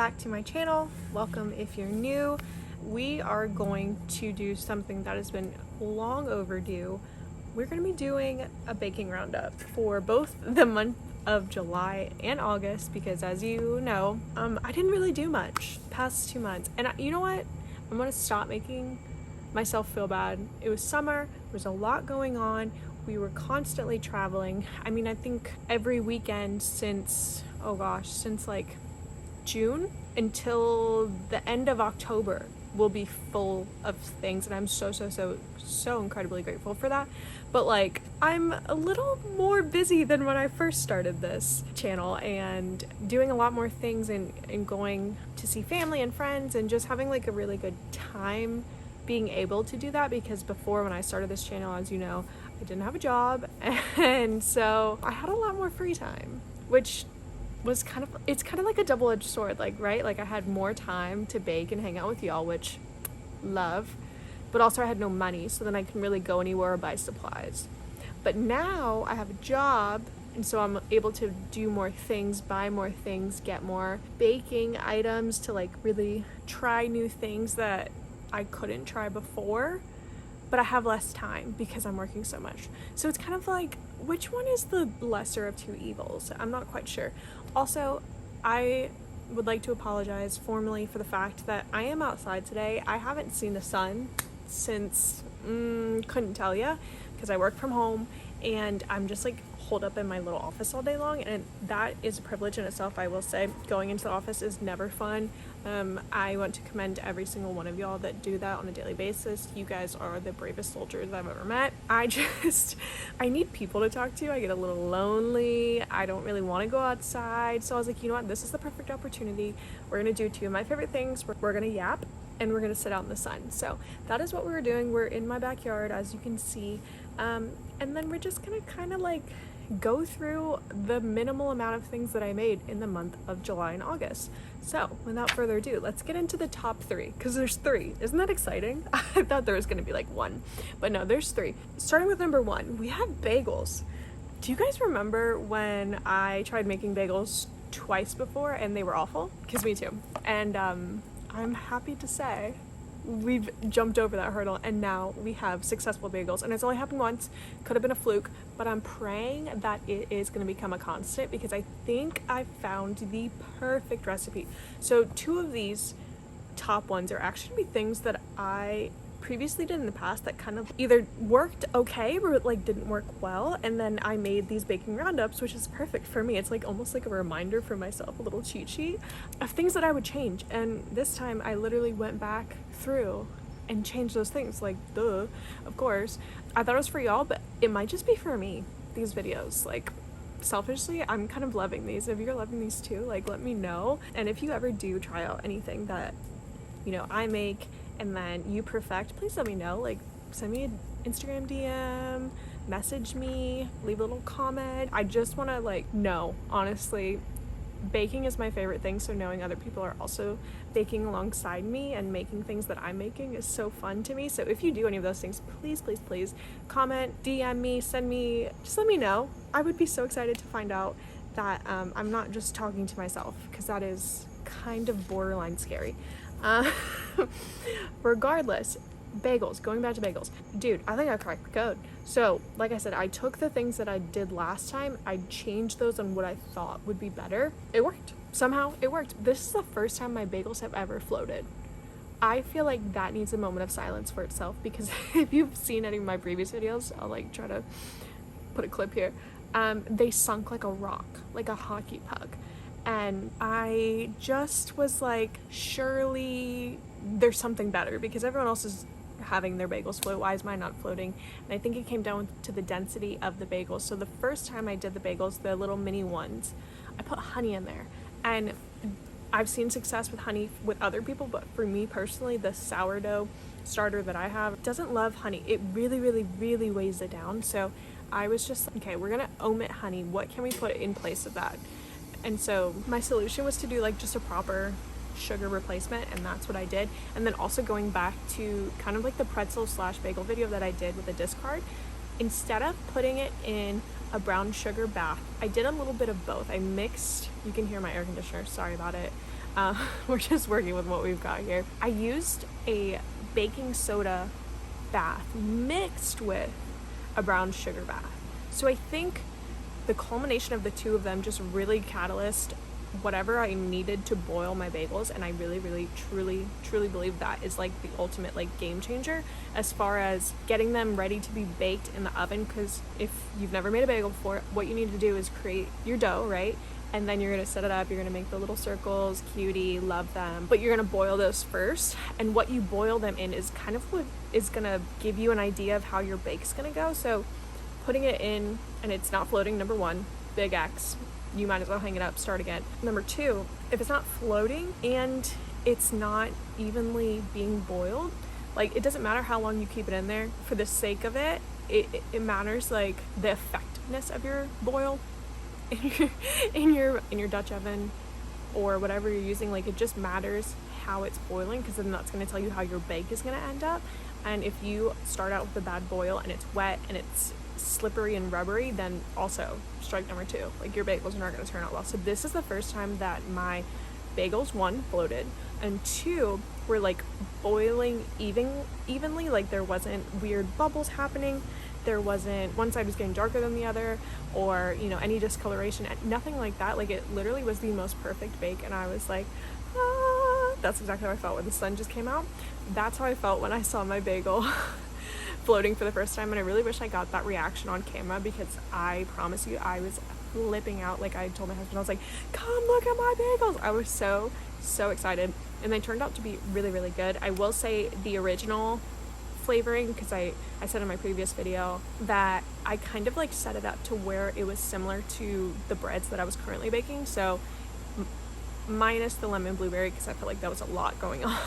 back to my channel. Welcome if you're new. We are going to do something that has been long overdue. We're going to be doing a baking roundup for both the month of July and August because, as you know, I didn't really do much past 2 months. And you know what? I'm going to stop making myself feel bad. It was summer. There was a lot going on. We were constantly traveling. I mean, I think every weekend since like June until the end of October will be full of things, and I'm so incredibly grateful for that. But like, I'm a little more busy than when I first started this channel and doing a lot more things and going to see family and friends and just having like a really good time being able to do that, because before, when I started this channel, as you know, I didn't have a job, and so I had a lot more free time, which was it's kind of like a double-edged sword, like, right? Like, I had more time to bake and hang out with y'all, which love, but also I had no money, so then I couldn't really go anywhere or buy supplies. But now I have a job, and so I'm able to do more things, buy more things, get more baking items to like really try new things that I couldn't try before, but I have less time because I'm working so much. So it's kind of like, which one is the lesser of two evils? I'm not quite sure. Also, I would like to apologize formally for the fact that I am outside today. I haven't seen the sun since, couldn't tell ya, because I work from home and I'm just like holed up in my little office all day long, and that is a privilege in itself. I will say, going into the office is never fun. I want to commend every single one of y'all that do that on a daily basis. You guys are the bravest soldiers I've ever met. I need people to talk to. I get a little lonely. I don't really want to go outside. So I was like, you know what? This is the perfect opportunity. We're going to do two of my favorite things. We're going to yap and we're going to sit out in the sun. So that is what we were doing. We're in my backyard, as you can see. And then we're just going to kind of like go through the minimal amount of things that I made in the month of July and August. So without further ado, let's get into the top three, because there's three. Isn't that exciting? I thought there was going to be like one, but no, there's three. Starting with number one, we have bagels. Do you guys remember when I tried making bagels twice before and they were awful? Because me too. And I'm happy to say we've jumped over that hurdle and now we have successful bagels, and it's only happened once. Could have been a fluke, but I'm praying that it is going to become a constant, because I think I found the perfect recipe. So two of these top ones are actually going to be things that I previously did in the past that kind of either worked okay or like didn't work well, and then I made these baking roundups, which is perfect for me. It's like almost like a reminder for myself, a little cheat sheet of things that I would change. And this time I literally went back through and changed those things, like, duh, of course. I thought it was for y'all, but it might just be for me, these videos. Like, selfishly, I'm kind of loving these. If you're loving these too, like, let me know. And if you ever do try out anything that, you know, I make and then you perfect, please let me know. Like, send me an Instagram DM, message me, leave a little comment. I just want to like know, honestly, baking is my favorite thing, so knowing other people are also baking alongside me and making things that I'm making is so fun to me. So if you do any of those things, please comment, DM me, send me, just let me know. I would be so excited to find out that I'm not just talking to myself, because that is kind of borderline scary. Regardless, bagels, going back to bagels, dude, I think I cracked the code. So like I said, I took the things that I did last time, I changed those on what I thought would be better. It worked. Somehow it worked. This is the first time my bagels have ever floated. I feel like that needs a moment of silence for itself, because if you've seen any of my previous videos, I'll like try to put a clip here. They sunk like a rock, like a hockey puck. And I just was like, surely there's something better, because everyone else is having their bagels float. Why is mine not floating? And I think it came down to the density of the bagels. So the first time I did the bagels, the little mini ones, I put honey in there. And I've seen success with honey with other people, but for me personally, the sourdough starter that I have doesn't love honey. It really weighs it down. So I was just, okay, we're gonna omit honey. What can we put in place of that? And so my solution was to do like just a proper sugar replacement, and that's what I did. And then also going back to kind of like the pretzel / bagel video that I did with the discard, instead of putting it in a brown sugar bath, I did a little bit of both. I mixed, you can hear my air conditioner, sorry about it. We're just working with what we've got here. I used a baking soda bath mixed with a brown sugar bath. So I think the culmination of the two of them just really catalyzed whatever I needed to boil my bagels, and I really, really, truly believe that is like the ultimate like game changer as far as getting them ready to be baked in the oven. Because if you've never made a bagel before, what you need to do is create your dough, right? And then you're gonna set it up, you're gonna make the little circles, cutie, love them, but you're gonna boil those first. And what you boil them in is kind of what is gonna give you an idea of how your bake's gonna go. So putting it in and it's not floating, number one, big X. You might as well hang it up, start again. Number two, if it's not floating and it's not evenly being boiled, like it doesn't matter how long you keep it in there. For the sake of it, it matters like the effectiveness of your boil in your Dutch oven or whatever you're using. Like it just matters how it's boiling, because then that's going to tell you how your bake is going to end up. And if you start out with a bad boil and it's wet and it's slippery and rubbery, then also strike number two. Like your bagels are not going to turn out well. So this is the first time that my bagels, one, floated, and two, were like boiling evenly. Like there wasn't weird bubbles happening. There wasn't one side was getting darker than the other, or any discoloration, nothing like that. Like it literally was the most perfect bake, and I was like, that's exactly how I felt when the sun just came out. That's how I felt when I saw my bagel floating for the first time. And I really wish I got that reaction on camera, because I promise you I was flipping out. Like I told my husband, I was like, come look at my bagels. I was so excited, and they turned out to be really, really good. I will say the original flavoring, because I said in my previous video that I kind of like set it up to where it was similar to the breads that I was currently baking, so minus the lemon blueberry, because I felt like that was a lot going on.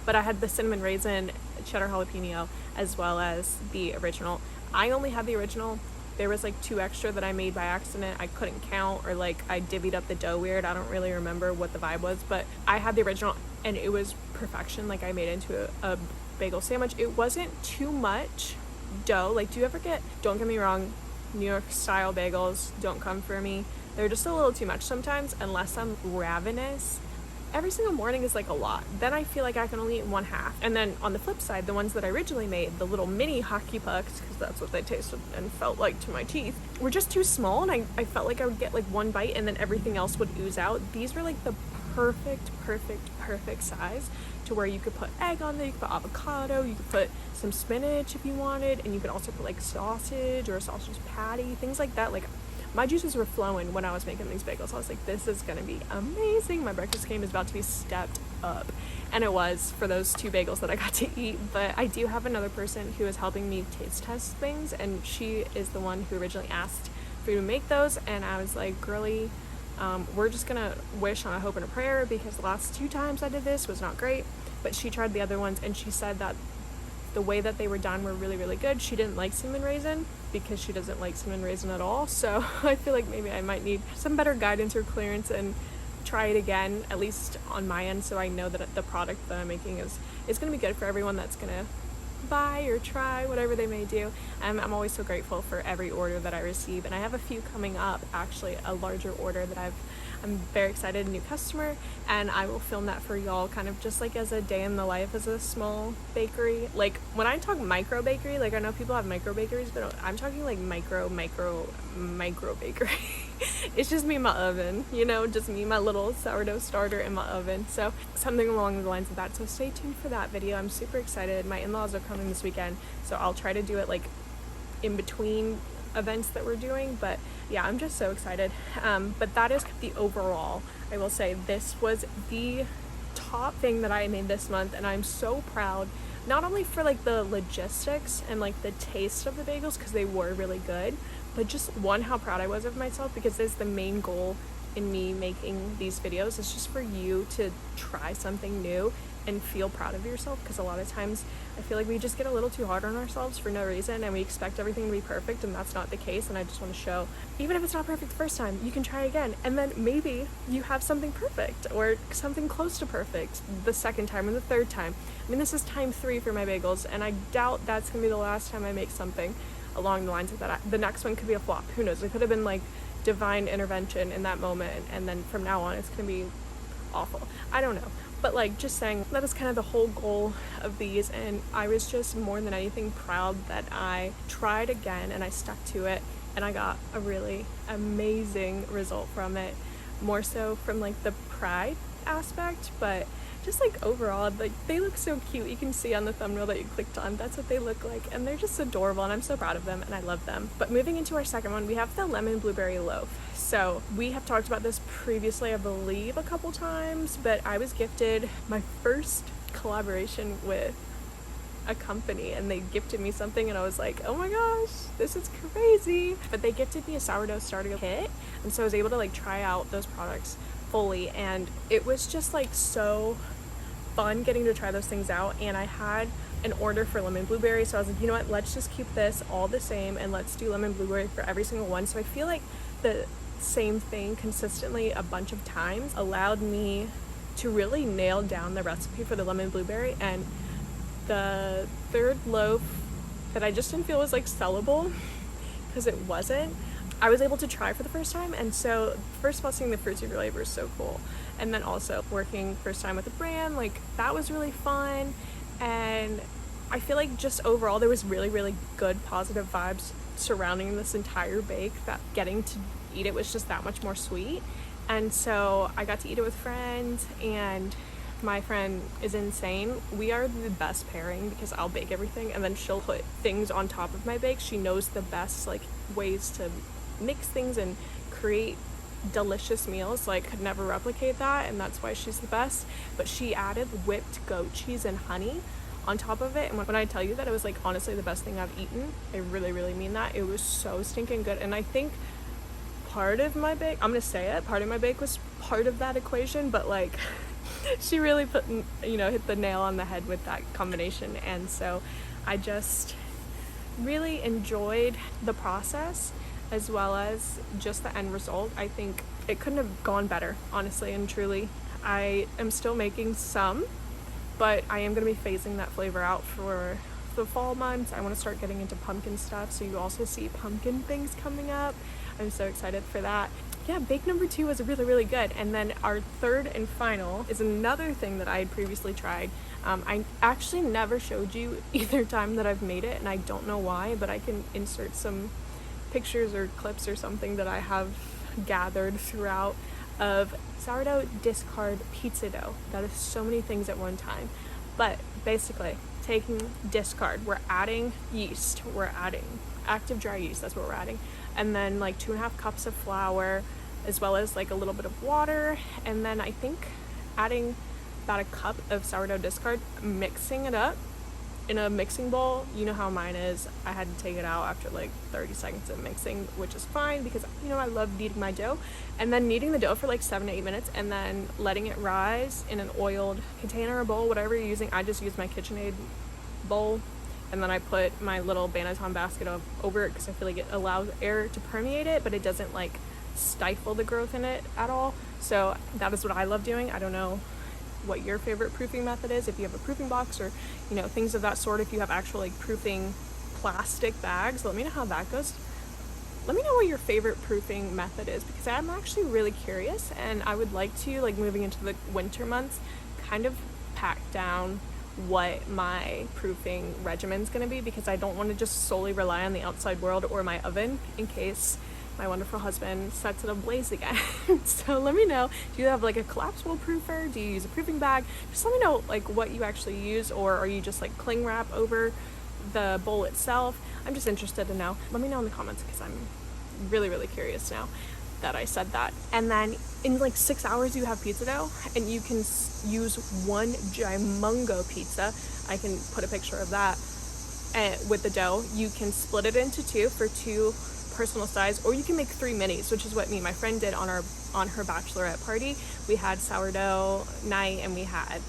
But I had the cinnamon raisin, cheddar jalapeno, as well as the original. I only had the original. There was like 2 extra that I made by accident. I couldn't count, or like I divvied up the dough weird. I don't really remember what the vibe was, but I had the original and it was perfection. Like I made it into a bagel sandwich. It wasn't too much dough. Like, do you ever don't get me wrong, New York style bagels don't come for me. They're just a little too much sometimes, unless I'm ravenous. Every single morning is like a lot. Then I feel like I can only eat 1/2. And then on the flip side, the ones that I originally made, the little mini hockey pucks, because that's what they tasted and felt like to my teeth, were just too small, and I felt like I would get like 1 bite and then everything else would ooze out. These were like the perfect size, to where you could put egg on there, you could put avocado, you could put some spinach if you wanted, and you could also put like sausage or a sausage patty, things like that. Like my juices were flowing when I was making these bagels. I was like, this is gonna be amazing. My breakfast game is about to be stepped up. And it was, for those 2 bagels that I got to eat. But I do have another person who is helping me taste test things, and she is the one who originally asked for me to make those. And I was like, girly, we're just gonna wish on a hope and a prayer, because the last 2 times I did this was not great. But she tried the other ones, and she said that the way that they were done were really, really good. She didn't like cinnamon raisin, because she doesn't like cinnamon raisin at all. So I feel like maybe I might need some better guidance or clearance and try it again, at least on my end, so I know that the product that I'm making is going to be good for everyone that's going to buy or try, whatever they may do. I'm always so grateful for every order that I receive, and I have a few coming up, actually a larger order that I'm very excited, a new customer, and I will film that for y'all, kind of just like as a day in the life as a small bakery. Like when I talk micro bakery, like I know people have micro bakeries, but I'm talking like micro bakery. It's just me in my oven, just me, my little sourdough starter in my oven. So something along the lines of that. So stay tuned for that video. I'm super excited. My in-laws are coming this weekend, so I'll try to do it like in between events that we're doing. But yeah, I'm just so excited. But that is the overall. I will say this was the top thing that I made this month, and I'm so proud, not only for like the logistics and like the taste of the bagels, because they were really good, but just how proud I was of myself, because this is the main goal in me making these videos, is just for you to try something new and feel proud of yourself. Because a lot of times I feel like we just get a little too hard on ourselves for no reason, and we expect everything to be perfect, and that's not the case. And I just want to show, even if it's not perfect the first time, you can try again, and then maybe you have something perfect or something close to perfect the second time or the third time. I mean, this is time 3 for my bagels, and I doubt that's gonna be the last time I make something along the lines of that. The next one could be a flop. Who knows? It could have been like divine intervention in that moment, and then from now on it's gonna be awful. I don't know. But like, just saying, that is kind of the whole goal of these, and I was just more than anything proud that I tried again and I stuck to it, and I got a really amazing result from it. More so from like the pride aspect, but just like overall, like they look so cute. You can see on the thumbnail that you clicked on, that's what they look like, and they're just adorable, and I'm so proud of them and I love them. But moving into our second one, we have the lemon blueberry loaf. So we have talked about this previously, I believe, a couple times, but I was gifted my first collaboration with a company, and they gifted me something, and I was like, oh my gosh, this is crazy. But they gifted me a sourdough starter kit, and so I was able to like try out those products fully, and it was just like so fun getting to try those things out. And I had an order for lemon blueberry, so I was like, you know what, let's just keep this all the same and let's do lemon blueberry for every single one. So I feel like the same thing consistently a bunch of times allowed me to really nail down the recipe for the lemon blueberry. And the third loaf that I just didn't feel was like sellable, because it wasn't, I was able to try for the first time. And so first of all, seeing the fruity flavor is so cool, and then also working first time with a brand, like that was really fun. And I feel like just overall there was really good positive vibes surrounding this entire bake, that getting to eat it was just that much more sweet. And so I got to eat it with friends, and my friend is insane. We are the best pairing because I'll bake everything and then she'll put things on top of my bake. She knows the best like ways to mix things and create delicious meals. Like, could never replicate that, and that's why she's the best. But she added whipped goat cheese and honey on top of it, and when I tell you that it was like honestly the best thing I've eaten, I really mean that. It was so stinking good. And I think part of my bake, I'm gonna say it, part of my bake was part of that equation, but like she really put, you know, hit the nail on the head with that combination. And so I just really enjoyed the process as well as just the end result. I think it couldn't have gone better, honestly and truly. I am still making some, but I am going to be phasing that flavor out for the fall months. I want to start getting into pumpkin stuff, so you also see pumpkin things coming up. I'm so excited for that. Yeah, bake number 2 was really good. And then our third and final is another thing that I had previously tried. I actually never showed you either time that I've made it, and I don't know why, but I can insert some pictures or clips or something that I have gathered throughout of sourdough discard pizza dough. That is so many things at one time. But basically, taking discard, we're adding yeast, we're adding active dry yeast, that's what we're adding, and then like 2.5 cups of flour, as well as like a little bit of water, and then I think adding about a cup of sourdough discard, mixing it up in a mixing bowl. You know how mine is, I had to take it out after like 30 seconds of mixing, which is fine because, you know, I love kneading my dough. And then kneading the dough for like 7 to 8 minutes, and then letting it rise in an oiled container or bowl, whatever you're using. I just use my KitchenAid bowl, and then I put my little Banneton basket over it because I feel like it allows air to permeate it, but it doesn't like stifle the growth in it at all. So that is what I love doing. I don't know what your favorite proofing method is, if you have a proofing box or, you know, things of that sort. If you have actual like proofing plastic bags, let me know how that goes. Let me know what your favorite proofing method is, because I'm actually really curious, and I would like to, like, moving into the winter months, kind of pack down what my proofing regimen's gonna be, because I don't want to just solely rely on the outside world or my oven in case my wonderful husband sets it ablaze again. So let me know, do you have like a collapsible proofer? Do you use a proofing bag? Just let me know like what you actually use, or are you just like cling wrap over the bowl itself? I'm just interested to know. Let me know in the comments, because I'm really curious now that I said that. And then in like 6 hours you have pizza dough, and you can use one Gimungo pizza. I can put a picture of that with the dough. You can split it into 2 for 2 personal size, or you can make 3 minis, which is what me and my friend did on her bachelorette party. We had sourdough night and we had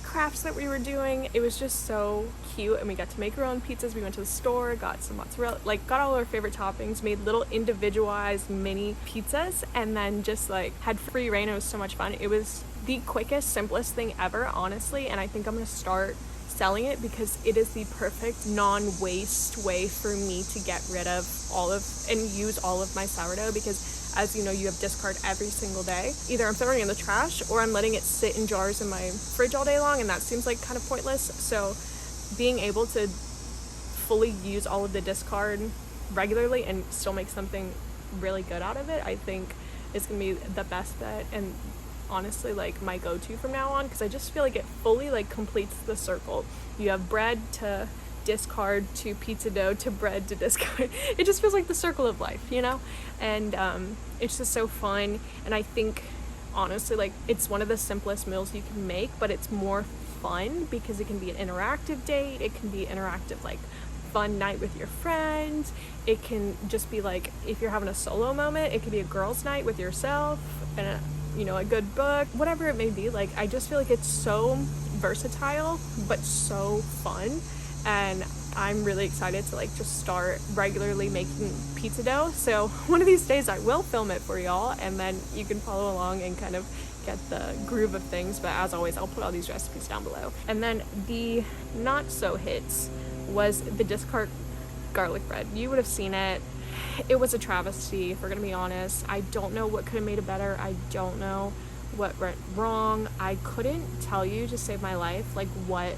crafts that we were doing. It was just so cute, and we got to make our own pizzas. We went to the store, got some mozzarella, like got all our favorite toppings, made little individualized mini pizzas, and then just like had free reign. It was so much fun. It was the quickest, simplest thing ever, honestly, and I think I'm gonna start selling it because it is the perfect non-waste way for me to get rid of all of and use all of my sourdough, because as you know, you have discard every single day. Either I'm throwing it in the trash or I'm letting it sit in jars in my fridge all day long, and that seems like kind of pointless. So being able to fully use all of the discard regularly and still make something really good out of it, I think is gonna be the best bet, and honestly like my go-to from now on, because I just feel like it fully like completes the circle. You have bread to discard to pizza dough to bread to discard. It just feels like the circle of life, you know? And it's just so fun, and I think honestly like it's one of the simplest meals you can make, but it's more fun because it can be an interactive date, it can be interactive like fun night with your friends, it can just be like if you're having a solo moment, it could be a girls' night with yourself and a good book, whatever it may be. Like I just feel like it's so versatile but so fun, and I'm really excited to like just start regularly making pizza dough. So one of these days I will film it for y'all, and then you can follow along and kind of get the groove of things. But as always, I'll put all these recipes down below. And then the not so hits was the discard garlic bread. You would have seen it. It was a travesty, if we're gonna be honest. I don't know what could have made it better. I don't know what went wrong. I couldn't tell you to save my life like what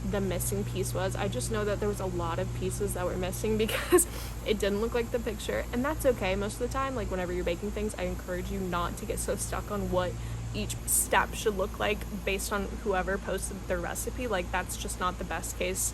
the missing piece was. I just know that there was a lot of pieces that were missing because it didn't look like the picture, and that's okay most of the time. Like whenever you're baking things, I encourage you not to get so stuck on what each step should look like based on whoever posted their recipe. Like that's just not the best case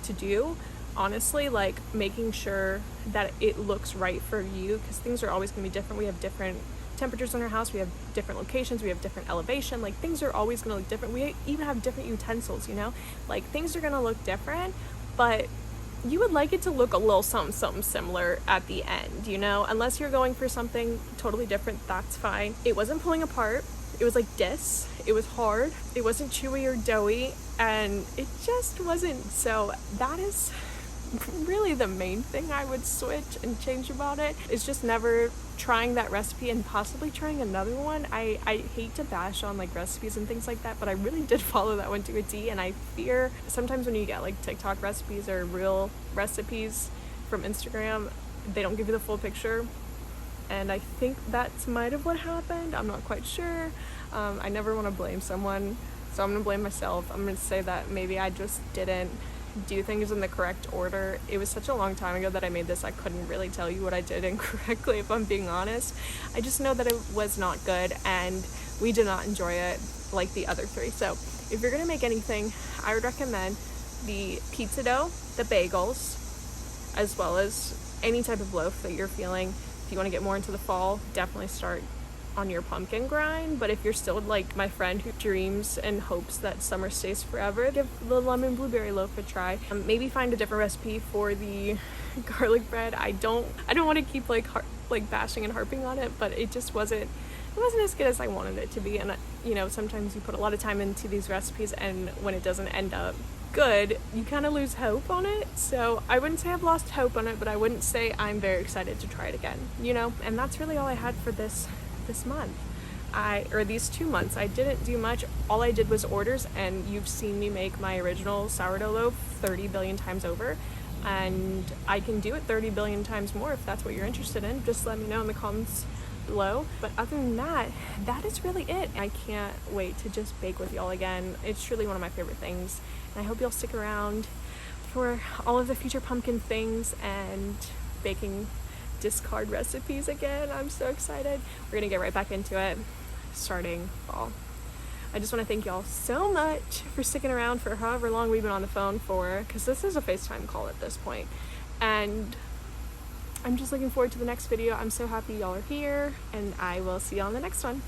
to do, honestly. Like making sure that it looks right for you, because things are always going to be different. We have different temperatures in our house, we have different locations, we have different elevation, like things are always going to look different. We even have different utensils, you know, like things are going to look different, but you would like it to look a little something similar at the end, you know, unless you're going for something totally different. That's fine. It wasn't pulling apart, it was like this, it was hard, it wasn't chewy or doughy, and it just wasn't. So that is really the main thing I would switch and change about it, is just never trying that recipe and possibly trying another one. I hate to bash on like recipes and things like that, but I really did follow that one to a T, and I fear sometimes when you get like TikTok recipes or real recipes from Instagram, they don't give you the full picture, and I think that's might have what happened. I'm not quite sure. I never want to blame someone, so I'm gonna blame myself. I'm gonna say that maybe I just didn't do things in the correct order. It was such a long time ago that I made this, I couldn't really tell you what I did incorrectly, if I'm being honest. I just know that it was not good, and we did not enjoy it like the other three. So if you're gonna make anything, I would recommend the pizza dough, the bagels, as well as any type of loaf that you're feeling. If you want to get more into the fall, definitely start on your pumpkin grind. But if you're still like my friend who dreams and hopes that summer stays forever, give the lemon blueberry loaf a try. Maybe find a different recipe for the garlic bread. I don't want to keep like bashing and harping on it, but it just wasn't as good as I wanted it to be. And you know, sometimes you put a lot of time into these recipes, and when it doesn't end up good, you kind of lose hope on it. So I wouldn't say I've lost hope on it, but I wouldn't say I'm very excited to try it again, you know. And that's really all I had for this month, or these 2 months. I didn't do much. All I did was orders, and you've seen me make my original sourdough loaf 30 billion times over, and I can do it 30 billion times more if that's what you're interested in. Just let me know in the comments below. But other than that, that is really it. I can't wait to just bake with y'all again. It's truly one of my favorite things, and I hope you'll stick around for all of the future pumpkin things and baking discard recipes again. I'm so excited. We're gonna get right back into it starting fall. I just want to thank y'all so much for sticking around for however long we've been on the phone for, because this is a FaceTime call at this point, and I'm just looking forward to the next video. I'm so happy y'all are here, and I will see y'all in the next one.